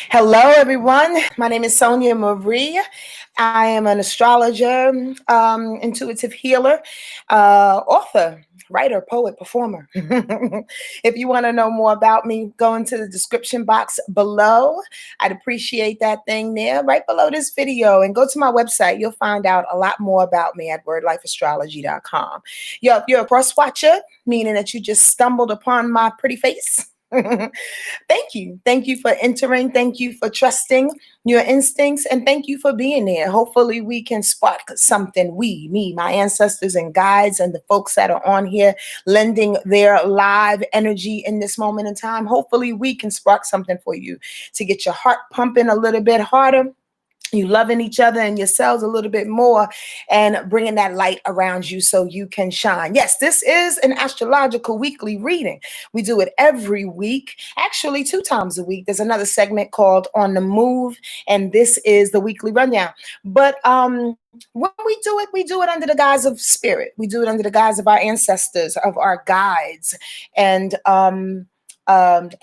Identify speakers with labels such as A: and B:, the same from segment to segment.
A: Hello, everyone. My name is Sonia Marie. I am an astrologer, intuitive healer, author, writer, poet, performer. If you want to know more about me, go into the description box below. I'd appreciate that thing there right below this video and go to my website. You'll find out a lot more about me at wordlifeastrology.com. If you're a cross watcher, meaning that you just stumbled upon my pretty face. Thank you. Thank you for entering. Thank you for trusting your instincts. And thank you for being there. Hopefully, we can spark something. Me, my ancestors and guides, and the folks that are on here lending their live energy in this moment in time. Hopefully, we can spark something for you to get your heart pumping a little bit harder, you loving each other and yourselves a little bit more, and bringing that light around you so you can shine. Yes, this is an astrological weekly reading. We do it every week, actually 2 times a week. There's another segment called On the Move, and this is the weekly rundown. But when we do it under the guise of spirit. We do it under the guise of our ancestors, of our guides, and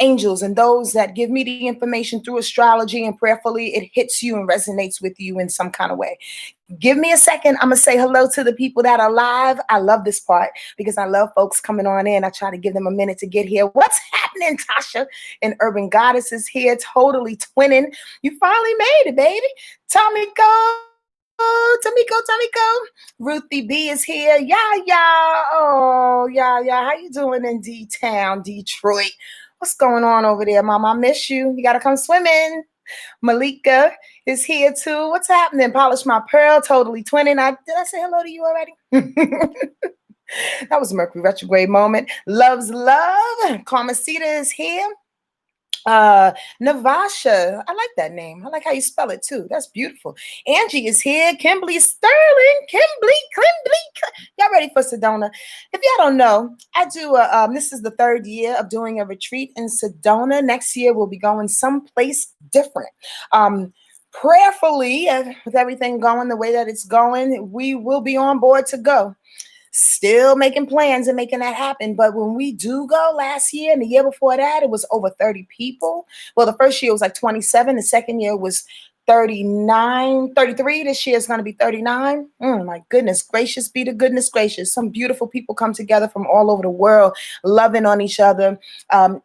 A: angels, and those that give me the information through astrology, and prayerfully it hits you and resonates with you in some kind of way. Give me a second. I'm going to say hello to the people that are live. I love this part because I love folks coming on in. I try to give them a minute to get here. What's happening, Tasha? And Urban Goddess is here, totally twinning. You finally made it, baby. Tamiko. Tamiko. Ruthie B is here. Yeah. Oh, yeah. How you doing in D-Town, Detroit? What's going on over there, Mama? I miss you. You got to come swimming. Malika is here too. What's happening? Polish my pearl, totally twinning. Did I say hello to you already? That was a Mercury retrograde moment. Love's love. Carmesita is here. Navasha, I like that name. I like how you spell it too. That's beautiful. Angie is here. Kimberly Sterling. Kimberly. Y'all ready for Sedona? If y'all don't know, I do this is the 3rd year of doing a retreat in Sedona. Next year we'll be going someplace different. Prayerfully, with everything going the way that it's going, we will be on board to go. Still making plans and making that happen. But when we do go, last year and the year before that, it was over 30 people. Well, the first year was like 27. The second year was 39, 33. This year is going to be 39. My goodness gracious, be the goodness gracious. Some beautiful people come together from all over the world, loving on each other,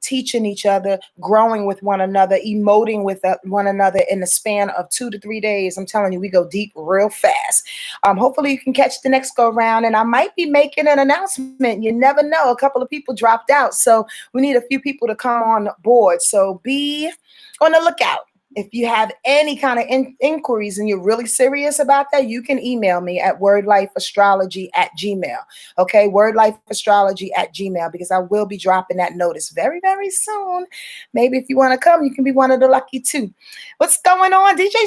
A: teaching each other, growing with one another, emoting with one another in the span of 2 to 3 days. I'm telling you, we go deep real fast. Hopefully you can catch the next go round, and I might be making an announcement. You never know. A couple of people dropped out, so we need a few people to come on board. So be on the lookout. If you have any kind of inquiries and you're really serious about that, you can email me at wordlifeastrology@gmail. Okay, wordlifeastrology@gmail, because I will be dropping that notice very, very soon. Maybe if you want to come, you can be one of the lucky two. What's going on, DJ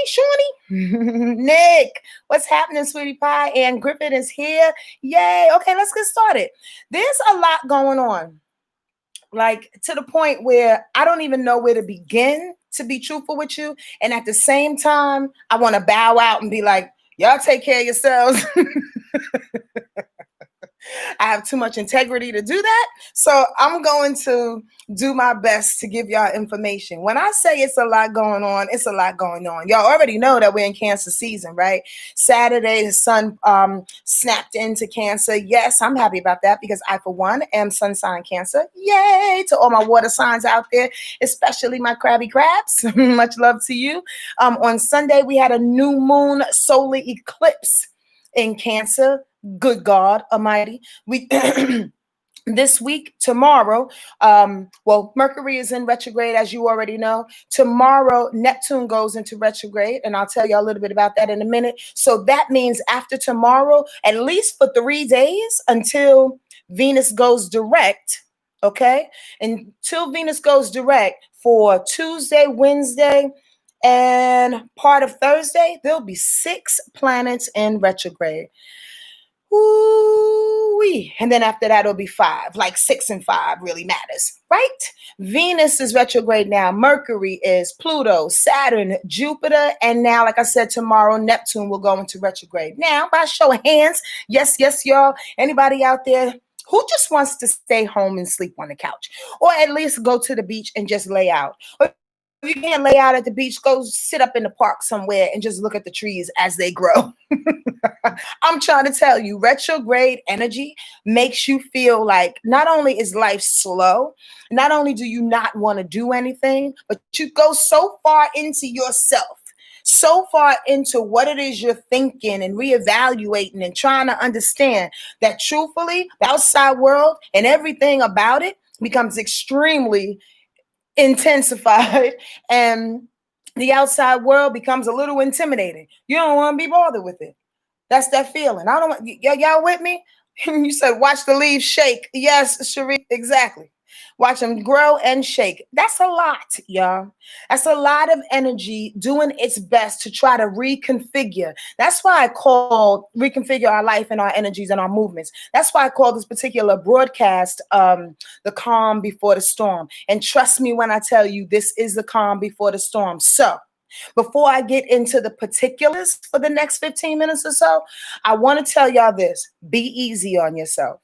A: Shawnee? Nick, what's happening, sweetie pie? And Griffin is here. Yay. Okay, let's get started. There's a lot going on, like to the point where I don't even know where to begin, to be truthful with you. And at the same time, I want to bow out and be like, y'all take care of yourselves. I have too much integrity to do that. So I'm going to do my best to give y'all information. When I say it's a lot going on, it's a lot going on. Y'all already know that we're in Cancer season, right? Saturday, the sun snapped into Cancer. Yes, I'm happy about that because I, for one, am sun sign Cancer. Yay to all my water signs out there, especially my crabby crabs. Much love to you. On Sunday, we had a new moon solar eclipse in Cancer. Good God Almighty. We this week, tomorrow, Mercury is in retrograde, as you already know. Tomorrow, Neptune goes into retrograde, and I'll tell you a little bit about that in a minute. So that means after tomorrow, at least for 3 days, until Venus goes direct, okay? Until Venus goes direct for Tuesday, Wednesday, and part of Thursday, there'll be 6 planets in retrograde. Ooh-wee. And then after that, it'll be 5. Like 6 and 5 really matters, right? Venus is retrograde now. Mercury is, Pluto, Saturn, Jupiter. And now, like I said, tomorrow, Neptune will go into retrograde. Now, by show of hands, yes, y'all, anybody out there who just wants to stay home and sleep on the couch, or at least go to the beach and just lay out, or if you can't lay out at the beach, go sit up in the park somewhere and just look at the trees as they grow. I'm trying to tell you, retrograde energy makes you feel like not only is life slow, not only do you not want to do anything, but you go so far into yourself, so far into what it is you're thinking and reevaluating and trying to understand that truthfully, the outside world and everything about it becomes extremely intensified and the outside world becomes a little intimidating. You don't want to be bothered with it. That's that feeling. I don't want y'all with me. You said watch the leaves shake. Yes, Cherie, exactly. Watch them grow and shake. That's a lot, y'all. That's a lot of energy doing its best to try to reconfigure. That's why I call reconfigure our life and our energies and our movements. That's why I call this particular broadcast the calm before the storm. And trust me when I tell you, this is the calm before the storm. So before I get into the particulars for the next 15 minutes or so, I want to tell y'all this: be easy on yourself.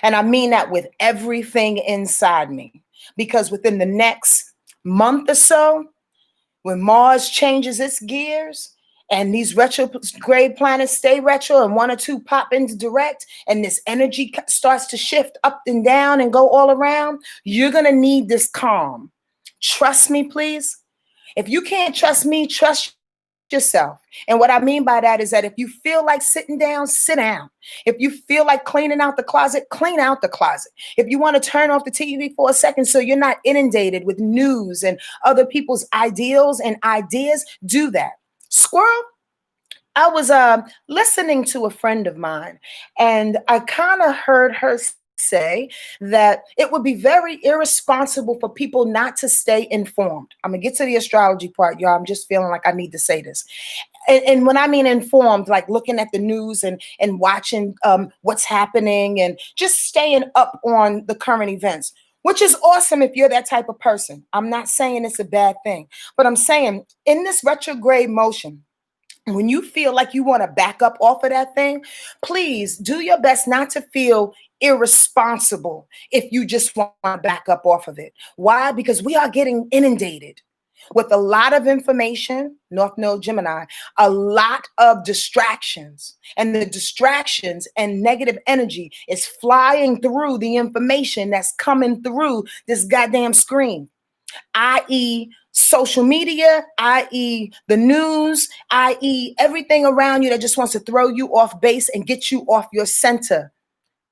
A: And I mean that with everything inside me. Because within the next month or so, when Mars changes its gears and these retrograde planets stay retro and one or two pop into direct and this energy starts to shift up and down and go all around, you're going to need this calm. Trust me, please. If you can't trust me, trust yourself. And what I mean by that is that if you feel like sitting down, sit down. If you feel like cleaning out the closet, clean out the closet. If you want to turn off the TV for a second so you're not inundated with news and other people's ideals and ideas, do that. Squirrel, I was listening to a friend of mine, and I kind of heard her say that it would be very irresponsible for people not to stay informed. I'm gonna get to the astrology part, y'all. I'm just feeling like I need to say this. And when I mean informed, like looking at the news and watching what's happening and just staying up on the current events, which is awesome if you're that type of person. I'm not saying it's a bad thing, but I'm saying in this retrograde motion, when you feel like you want to back up off of that thing, please do your best not to feel irresponsible if you just want to back up off of it. Why? Because we are getting inundated with a lot of information, North Node Gemini, a lot of distractions. And the distractions and negative energy is flying through the information that's coming through this goddamn screen, i.e., social media, i.e., the news, i.e., everything around you that just wants to throw you off base and get you off your center.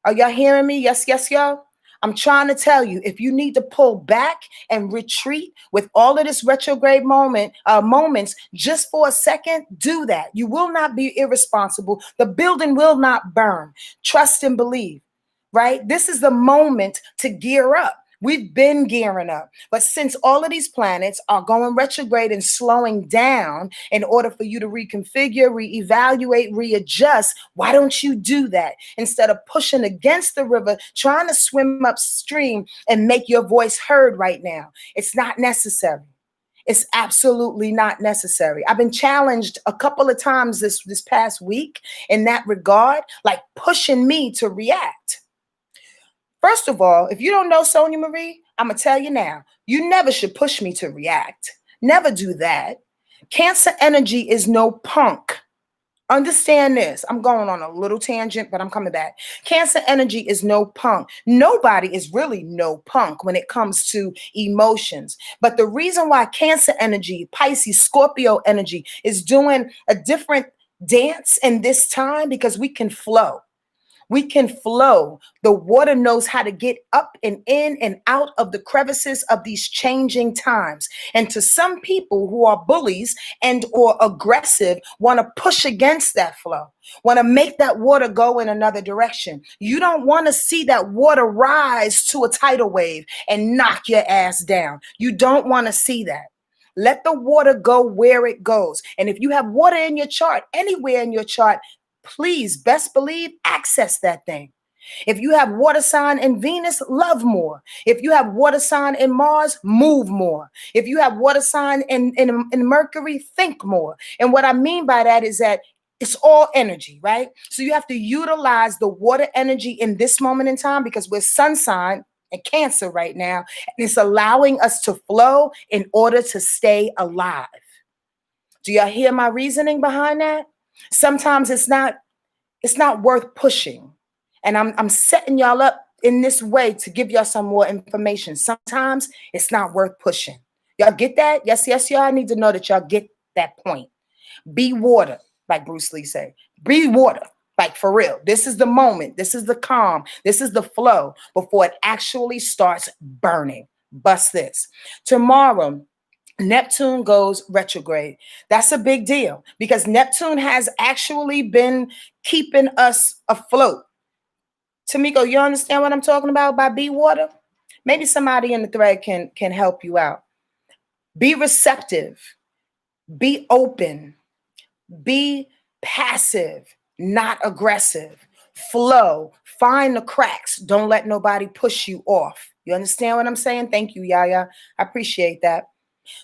A: Are y'all hearing me? Yes, yes, y'all. I'm trying to tell you, if you need to pull back and retreat with all of this retrograde moments just for a second, do that. You will not be irresponsible. The building will not burn. Trust and believe, right? This is the moment to gear up. We've been gearing up. But since all of these planets are going retrograde and slowing down in order for you to reconfigure, reevaluate, readjust, why don't you do that? Instead of pushing against the river, trying to swim upstream and make your voice heard right now. It's not necessary. It's absolutely not necessary. I've been challenged a couple of times this past week in that regard, like pushing me to react. First of all, if you don't know Sonia Marie, I'm going to tell you now, you never should push me to react. Never do that. Cancer energy is no punk. Understand this. I'm going on a little tangent, but I'm coming back. Cancer energy is no punk. Nobody is really no punk when it comes to emotions. But the reason why Cancer energy, Pisces, Scorpio energy is doing a different dance in this time because we can flow. We can flow. The water knows how to get up and in and out of the crevices of these changing times. And to some people who are bullies and or aggressive, want to push against that flow, want to make that water go in another direction. You don't want to see that water rise to a tidal wave and knock your ass down. You don't want to see that. Let the water go where it goes. And if you have water in your chart, anywhere in your chart, please, best believe, access that thing. If you have water sign in Venus, love more. If you have water sign in Mars, move more. If you have water sign in Mercury, think more. And what I mean by that is that it's all energy, right? So you have to utilize the water energy in this moment in time because we're sun sign. and Cancer right now. And it's allowing us to flow in order to stay alive. Do y'all hear my reasoning behind that? Sometimes it's not worth pushing. And I'm setting y'all up in this way to give y'all some more information. Sometimes it's not worth pushing. Y'all get that? Yes, yes, y'all. I need to know that y'all get that point. Be water, like Bruce Lee said. Be water, like for real. This is the moment. This is the calm. This is the flow before it actually starts burning. Bust this. Tomorrow, Neptune goes retrograde. That's a big deal because Neptune has actually been keeping us afloat. Tamiko, you understand what I'm talking about by be water? Maybe somebody in the thread can help you out. Be receptive, be open, be passive, not aggressive. Flow, find the cracks. Don't let nobody push you off. You understand what I'm saying? Thank you, Yaya. I appreciate that.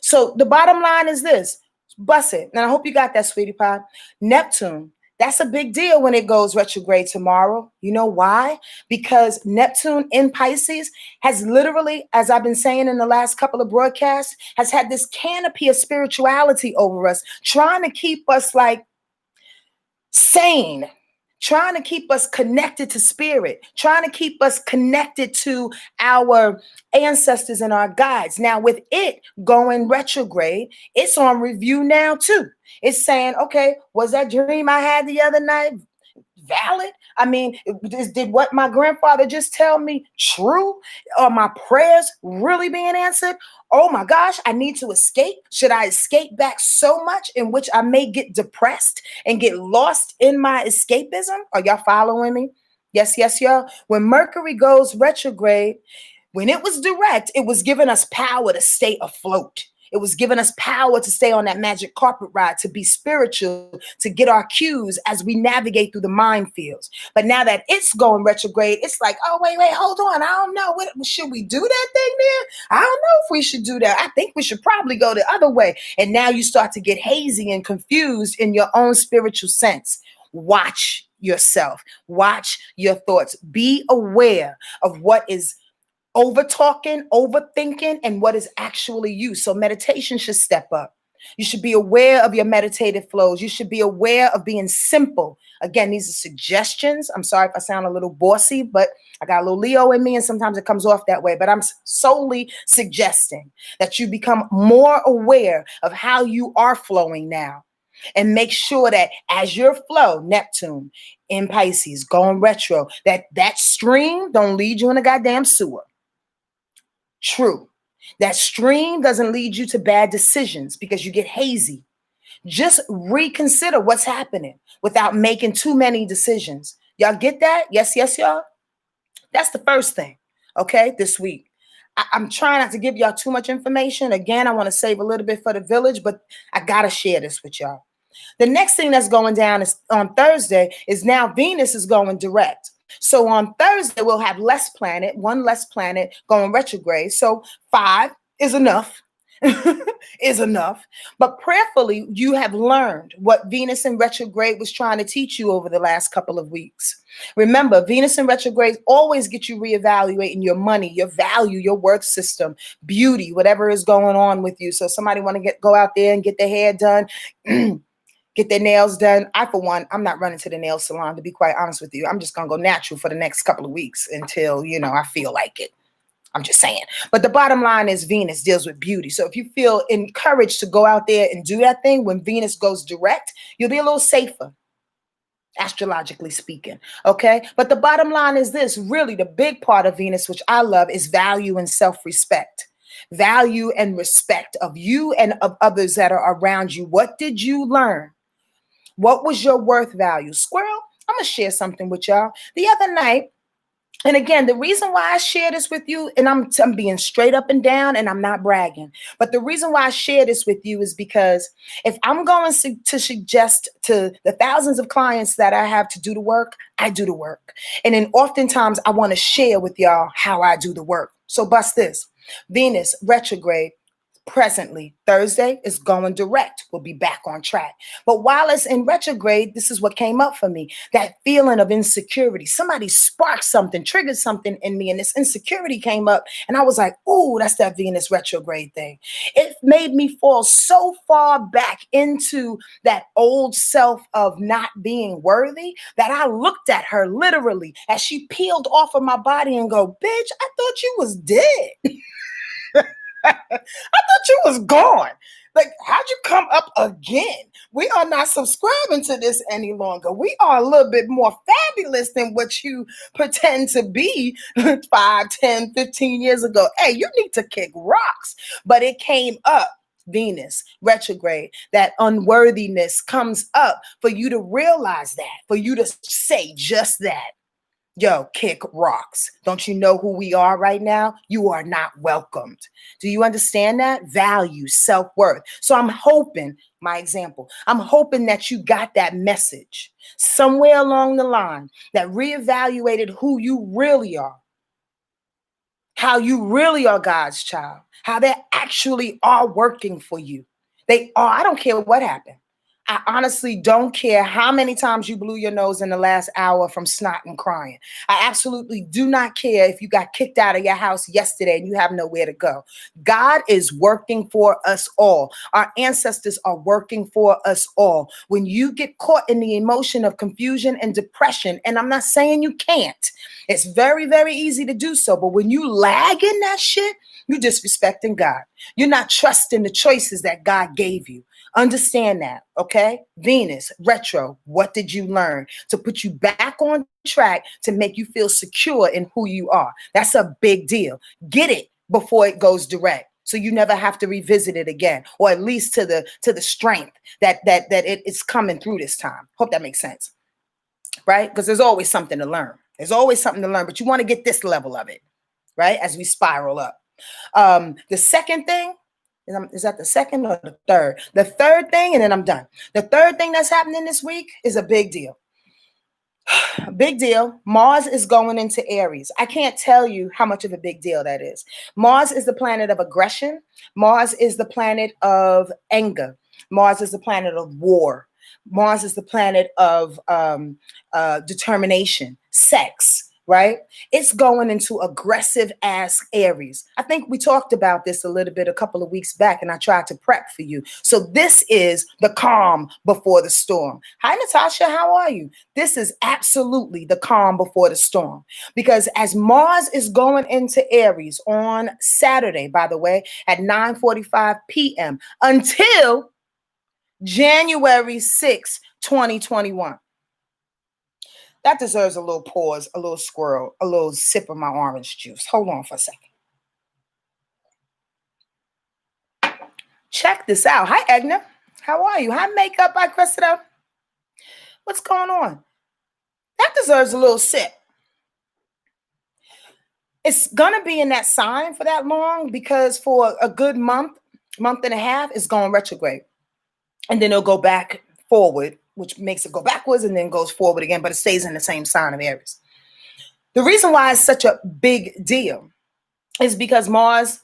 A: So the bottom line is this. Bust it. And I hope you got that, sweetie pie. Neptune. That's a big deal when it goes retrograde tomorrow. You know why? Because Neptune in Pisces has literally, as I've been saying in the last couple of broadcasts, has had this canopy of spirituality over us, trying to keep us like sane, trying to keep us connected to spirit, trying to keep us connected to our ancestors and our guides. Now, with it going retrograde, it's on review now too. It's saying, okay, was that dream I had the other night valid? I mean, did what my grandfather just tell me true? Are my prayers really being answered? Oh my gosh, I need to escape. Should I escape back so much in which I may get depressed and get lost in my escapism? Are y'all following me? Yes, yes, y'all. When Mercury goes retrograde, when it was direct, it was giving us power to stay afloat. It was giving us power to stay on that magic carpet ride, to be spiritual, to get our cues as we navigate through the minefields. But now that it's going retrograde, it's like, oh, wait, hold on. I don't know. Should we do that thing there? I don't know if we should do that. I think we should probably go the other way. And now you start to get hazy and confused in your own spiritual sense. Watch yourself. Watch your thoughts. Be aware of what is over talking, overthinking, and what is actually you. So meditation should step up. You should be aware of your meditative flows. You should be aware of being simple. Again, these are suggestions. I'm sorry if I sound a little bossy, but I got a little Leo in me and sometimes it comes off that way. But I'm solely suggesting that you become more aware of how you are flowing now. And make sure that as your flow, Neptune in Pisces, going retro, that stream don't lead you in a goddamn sewer. True. That stream doesn't lead you to bad decisions because you get hazy. Just reconsider what's happening without making too many decisions. Y'all get that? Yes, yes, y'all. That's the first thing, okay, this week. I'm trying not to give y'all too much information. Again, I want to save a little bit for the village, but I got to share this with y'all. The next thing that's going down is on Thursday is now Venus is going direct. So on Thursday, we'll have one less planet going retrograde. So 5 is enough, is enough. But prayerfully, you have learned what Venus in retrograde was trying to teach you over the last couple of weeks. Remember, Venus in retrograde always get you reevaluating your money, your value, your worth system, beauty, whatever is going on with you. So somebody want to go out there and get their hair done, get their nails done. I, for one, I'm not running to the nail salon, to be quite honest with you. I'm just going to go natural for the next couple of weeks until, I feel like it. I'm just saying. But the bottom line is Venus deals with beauty. So if you feel encouraged to go out there and do that thing when Venus goes direct, you'll be a little safer, astrologically speaking. Okay. But the bottom line is this, really the big part of Venus, which I love, is value and self-respect. Value and respect of you and of others that are around you. What did you learn? What was your worth value? Squirrel, I'm going to share something with y'all. The other night, and again, the reason why I share this with you, and I'm being straight up and down and I'm not bragging, but the reason why I share this with you is because if I'm going to suggest to the thousands of clients that I have to do the work, I do the work. And then oftentimes I want to share with y'all how I do the work. So bust this. Venus retrograde, Presently, Thursday is going direct. We'll be back on track. But while it's in retrograde, this is what came up for me. That feeling of insecurity. Somebody sparked something, triggered something in me, and this insecurity came up. And I was like, ooh, that's that Venus retrograde thing. It made me fall so far back into that old self of not being worthy that I looked at her literally as she peeled off of my body and go, bitch, I thought you was dead. I thought you was gone. Like, how'd you come up again? We are not subscribing to this any longer. We are a little bit more fabulous than what you pretend to be 5, 10, 15 years ago. Hey, you need to kick rocks. But it came up. Venus retrograde, that unworthiness comes up for you to realize that, for you to say just that. Yo, kick rocks. Don't you know who we are right now? You are not welcomed. Do you understand that? Value, self-worth. So I'm hoping, my example, I'm hoping that you got that message somewhere along the line that reevaluated who you really are, how you really are God's child, how they actually are working for you. They are. I don't care what happened. I honestly don't care how many times you blew your nose in the last hour from snot and crying. I absolutely do not care if you got kicked out of your house yesterday and you have nowhere to go. God is working for us all. Our ancestors are working for us all. When you get caught in the emotion of confusion and depression, and I'm not saying you can't, it's very, very easy to do so. But when you lag in that shit, you're disrespecting God. You're not trusting the choices that God gave you. Understand that, okay? Venus, retro, what did you learn to put you back on track to make you feel secure in who you are? That's a big deal. Get it before it goes direct, so you never have to revisit it again, or at least to the strength that it's coming through this time. Hope that makes sense, right? Because there's always something to learn. There's always something to learn, but you want to get this level of it, right? As we spiral up. The second thing, is that the second or the third? The third thing, and then I'm done. The third thing that's happening this week is a big deal. A big deal. Mars is going into Aries. I can't tell you how much of a big deal that is. Mars is the planet of aggression. Mars is the planet of anger. Mars is the planet of war. Mars is the planet of determination, sex, right? It's going into aggressive ass Aries. I think we talked about this a little bit a couple of weeks back, and I tried to prep for you. So this is the calm before the storm. Hi, Natasha. How are you? This is absolutely the calm before the storm, because as Mars is going into Aries on Saturday, by the way, at 9:45 p.m. until January 6, 2021. That deserves a little pause, a little squirrel, a little sip of my orange juice. Hold on for a second. Check this out. Hi, Egna. How are you? Hi, Makeup by Cressida. What's going on? That deserves a little sip. It's going to be in that sign for that long because for a good month and a half, it's going retrograde. And then it'll go back forward, which makes it go backwards and then goes forward again, but it stays in the same sign of Aries. The reason why it's such a big deal is because Mars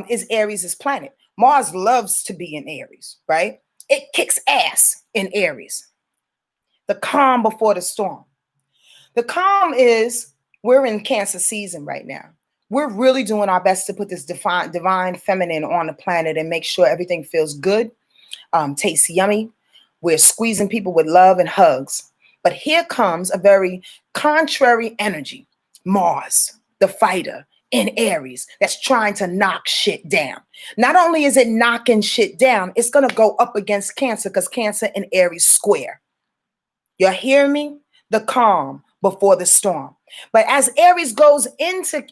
A: is Aries' planet. Mars loves to be in Aries, right? It kicks ass in Aries. The calm before the storm. The calm is, we're in Cancer season right now. We're really doing our best to put this divine feminine on the planet and make sure everything feels good, tastes yummy. We're squeezing people with love and hugs. But here comes a very contrary energy. Mars, the fighter in Aries, that's trying to knock shit down. Not only is it knocking shit down, it's going to go up against Cancer because Cancer and Aries square. You hear me? The calm before the storm. But as Aries goes into,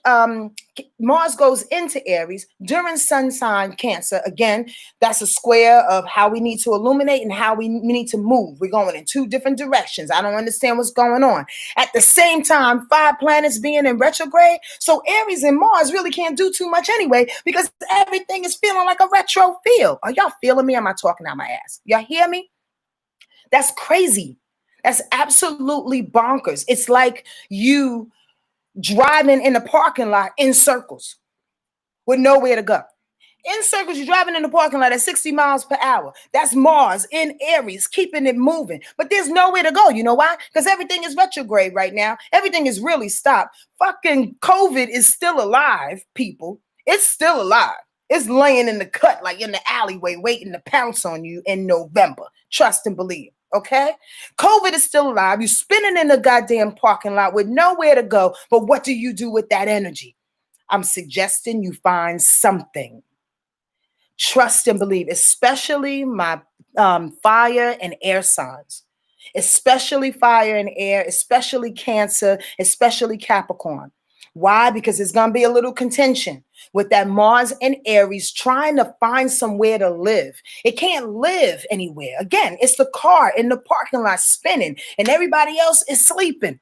A: Mars goes into Aries during sun sign Cancer, again, that's a square of how we need to illuminate and how we need to move. We're going in two different directions. I don't understand what's going on. At the same time, 5 planets being in retrograde, so Aries and Mars really can't do too much anyway because everything is feeling like a retro feel. Are y'all feeling me? Am I talking out my ass? Y'all hear me? That's crazy. That's absolutely bonkers. It's like you driving in the parking lot in circles with nowhere to go. In circles, you're driving in the parking lot at 60 miles per hour. That's Mars in Aries, keeping it moving. But there's nowhere to go. You know why? Because everything is retrograde right now. Everything is really stopped. Fucking COVID is still alive, people. It's still alive. It's laying in the cut, like in the alleyway, waiting to pounce on you in November. Trust and believe. Okay? COVID is still alive. You're spinning in the goddamn parking lot with nowhere to go. But what do you do with that energy? I'm suggesting you find something. Trust and believe, especially my fire and air signs, especially fire and air, especially Cancer, especially Capricorn. Why? Because there's going to be a little contention with that Mars and Aries trying to find somewhere to live. It can't live anywhere. Again, it's the car in the parking lot spinning and everybody else is sleeping.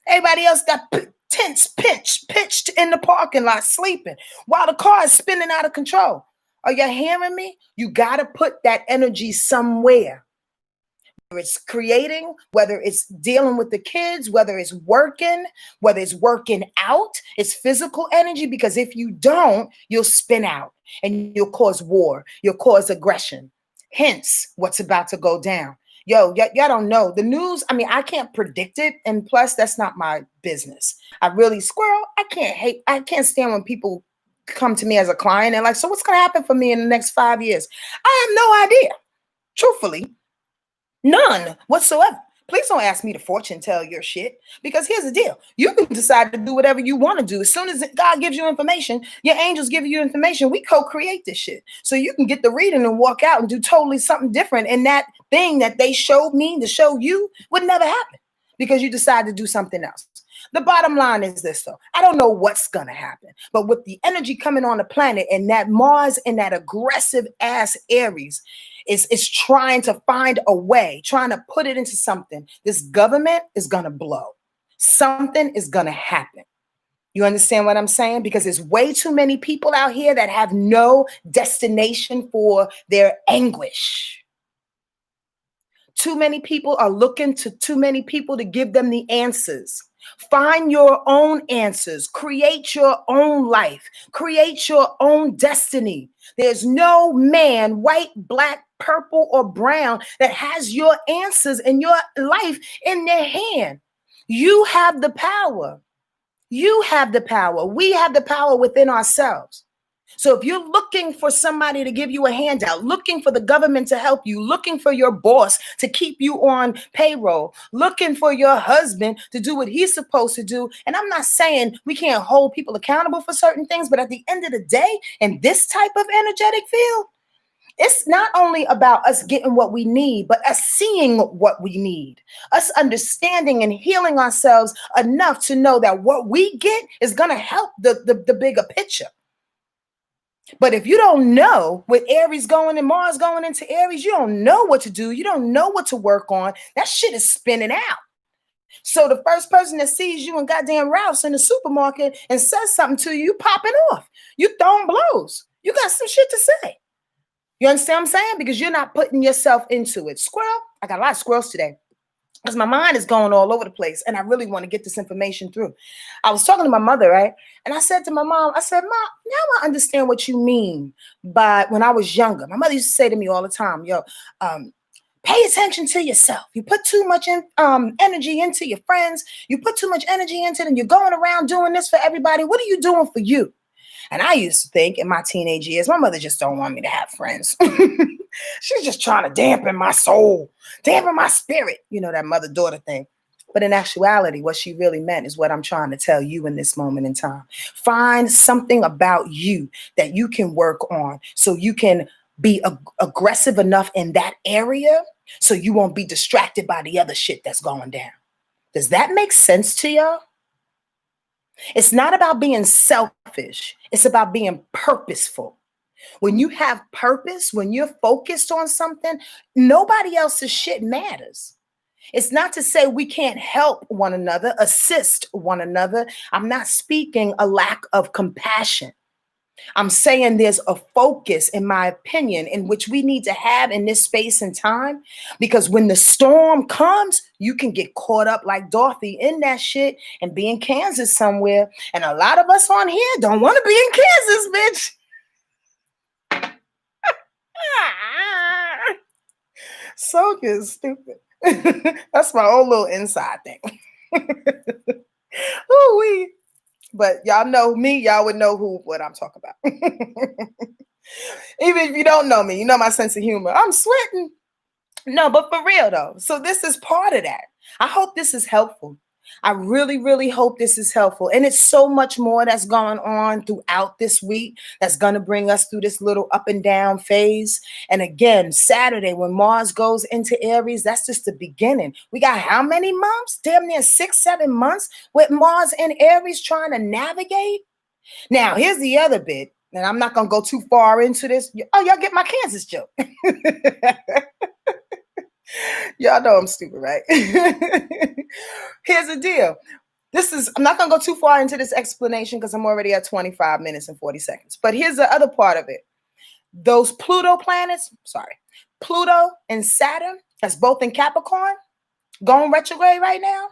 A: Everybody else got tents pitched in the parking lot sleeping while the car is spinning out of control. Are you hearing me? You got to put that energy somewhere. Whether it's creating, whether it's dealing with the kids, whether it's working out, it's physical energy. Because if you don't, you'll spin out and you'll cause war. You'll cause aggression. Hence, what's about to go down. Yo, y'all don't know the news. I mean, I can't predict it. And plus, that's not my business. I really, Squirrel, I can't stand when people come to me as a client and like, so what's going to happen for me in the next 5 years? I have no idea. Truthfully, none whatsoever. Please don't ask me to fortune tell your shit, because here's the deal. You can decide to do whatever you want to do. As soon as God gives you information, your angels give you information, we co-create this shit. So you can get the reading and walk out and do totally something different. And that thing that they showed me to show you would never happen because you decide to do something else. The bottom line is this, though. I don't know what's going to happen, but with the energy coming on the planet and that Mars and that aggressive ass Aries is trying to find a way, trying to put it into something, this government is going to blow. Something is going to happen. You understand what I'm saying? Because there's way too many people out here that have no destination for their anguish. Too many people are looking to too many people to give them the answers. Find your own answers. Create your own life. Create your own destiny. There's no man, white, black, purple, or brown, that has your answers in your life in their hand. You have the power. You have the power. We have the power within ourselves. So if you're looking for somebody to give you a handout, looking for the government to help you, looking for your boss to keep you on payroll, looking for your husband to do what he's supposed to do. And I'm not saying we can't hold people accountable for certain things, but at the end of the day, in this type of energetic field, it's not only about us getting what we need, but us seeing what we need, us understanding and healing ourselves enough to know that what we get is going to help the bigger picture. But if you don't know, with Aries going and Mars going into Aries, you don't know what to do. You don't know what to work on. That shit is spinning out. So the first person that sees you in goddamn Ralph's in the supermarket and says something to you, you popping off. You throwing blows. You got some shit to say. You understand what I'm saying? Because you're not putting yourself into it. Squirrel, I got a lot of squirrels today, because my mind is going all over the place and I really want to get this information through. I was talking to my mother, right? And I said to my mom, I said, Mom, now I understand what you mean by when I was younger. My mother used to say to me all the time, pay attention to yourself. You put too much energy into your friends. You put too much energy into them. You're going around doing this for everybody. What are you doing for you? And I used to think in my teenage years, my mother just don't want me to have friends. She's just trying to dampen my soul, dampen my spirit. You know, that mother-daughter thing. But in actuality, what she really meant is what I'm trying to tell you in this moment in time. Find something about you that you can work on so you can be aggressive enough in that area so you won't be distracted by the other shit that's going down. Does that make sense to y'all? It's not about being selfish. It's about being purposeful. When you have purpose, when you're focused on something, nobody else's shit matters. It's not to say we can't help one another, assist one another. I'm not speaking a lack of compassion. I'm saying there's a focus, in my opinion, in which we need to have in this space and time, because when the storm comes, you can get caught up like Dorothy in that shit and be in Kansas somewhere. And a lot of us on here don't want to be in Kansas, bitch. Sonia is stupid. That's my own little inside thing. Ooh, we. But y'all know me, y'all would know who what I'm talking about. Even if you don't know me, you know my sense of humor. I'm sweating. No, but for real though. So this is part of that. I hope this is helpful. I really, really hope this is helpful. And it's so much more that's going on throughout this week that's going to bring us through this little up and down phase. And again, Saturday, when Mars goes into Aries, that's just the beginning. We got how many months? Damn near 6, 7 months with Mars in Aries trying to navigate. Now, here's the other bit. And I'm not going to go too far into this. Oh, y'all get my Kansas joke. Y'all know I'm stupid, right? Here's the deal. I'm not going to go too far into this explanation because I'm already at 25 minutes and 40 seconds. But here's the other part of it. Those Pluto and Saturn, that's both in Capricorn, going retrograde right now.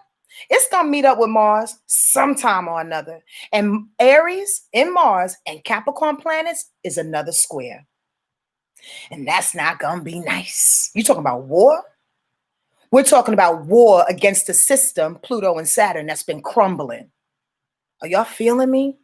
A: It's going to meet up with Mars sometime or another. And Aries in Mars and Capricorn planets is another square. And that's not going to be nice. You talking about war? We're talking about war against the system, Pluto and Saturn, that's been crumbling. Are y'all feeling me?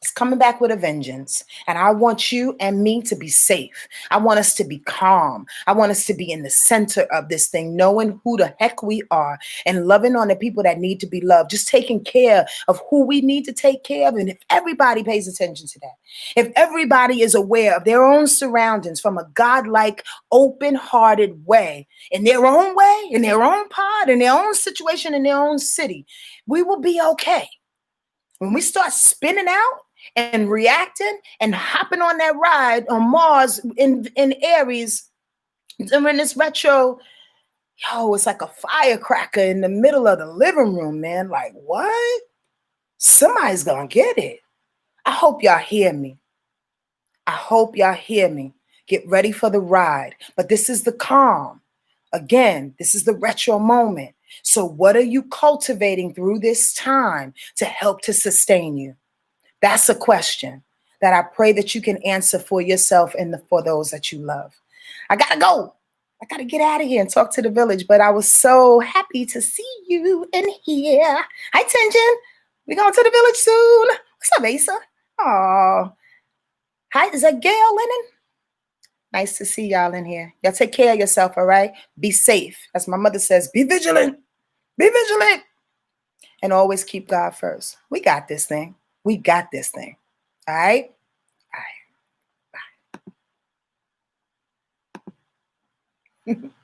A: It's coming back with a vengeance. And I want you and me to be safe. I want us to be calm. I want us to be in the center of this thing, knowing who the heck we are and loving on the people that need to be loved, just taking care of who we need to take care of. And if everybody pays attention to that, if everybody is aware of their own surroundings from a godlike, open-hearted way, in their own way, in their own pod, in their own situation, in their own city, we will be okay. When we start spinning out and reacting and hopping on that ride on Mars in Aries during this retro, it's like a firecracker in the middle of the living room, man. Like, what? Somebody's gonna get it. I hope y'all hear me. I hope y'all hear me. Get ready for the ride. But this is the calm. Again, this is the retro moment. So what are you cultivating through this time to help to sustain you? That's a question that I pray that you can answer for yourself and for those that you love. I gotta go. I gotta get out of here and talk to the village, but I was so happy to see you in here. Hi, Tension. We going to the village soon. What's up, Asa? Oh, hi. Is that Gail Lennon? Nice to see y'all in here. Y'all take care of yourself, all right? Be safe. As my mother says, be vigilant. Be vigilant. And always keep God first. We got this thing. We got this thing. All right? All right. Bye.